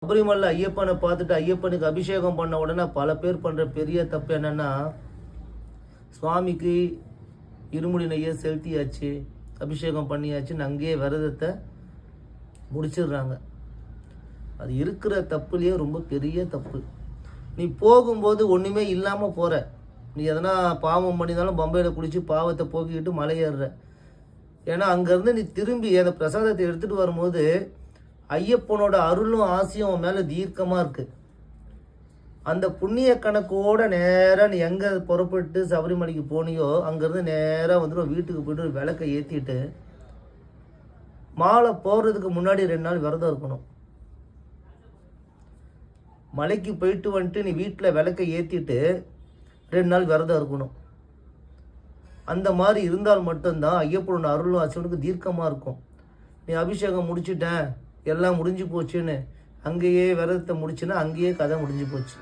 சபரிமலை ஐயப்பனை பார்த்துட்டு ஐயப்பனுக்கு அபிஷேகம் பண்ண உடனே பல பேர் பண்ணுற பெரிய தப்பு என்னென்னா, சுவாமிக்கு இருமுடி நெய்யை செலுத்தியாச்சு, அபிஷேகம் பண்ணியாச்சுன்னு அங்கேயே விரதத்தை முடிச்சிடுறாங்க. அது இருக்கிற தப்புலேயே ரொம்ப பெரிய தப்பு. நீ போகும்போது ஒன்றுமே இல்லாமல் போகிற, நீ எதனா பாவம் பண்ணியிருந்தாலும் பம்பையில் குளித்து பாவத்தை போக்கிக்கிட்டு மலையேறுற. ஏன்னா அங்கேருந்து நீ திரும்பி அந்த பிரசாதத்தை எடுத்துகிட்டு வரும்போது ஐயப்பனோட அருளும் ஆசையும் அவன் மேலே தீர்க்கமாக இருக்குது. அந்த புண்ணிய கணக்கோட நேராக நீ எங்கே புறப்பட்டு சபரிமலைக்கு போனியோ அங்கேருந்து நேராக வந்துடும். வீட்டுக்கு போய்ட்டு ஒரு விளக்கை ஏற்றிட்டு மாலை போகிறதுக்கு முன்னாடி 2 நாள் விரதம் இருக்கணும். மலைக்கு போயிட்டு வந்துட்டு நீ வீட்டில் விளக்கை ஏற்றிட்டு 2 நாள் விரதம் இருக்கணும். அந்த மாதிரி இருந்தால் மட்டும்தான் ஐயப்பனோட அருளும் ஆசைவனுக்கு தீர்க்கமாக இருக்கும். நீ அபிஷேகம் முடிச்சுட்டேன் எல்லாம் முடிஞ்சு போச்சுன்னு அங்கேயே விரதத்தை முடிச்சுன்னா அங்கேயே கதை முடிஞ்சு போச்சு.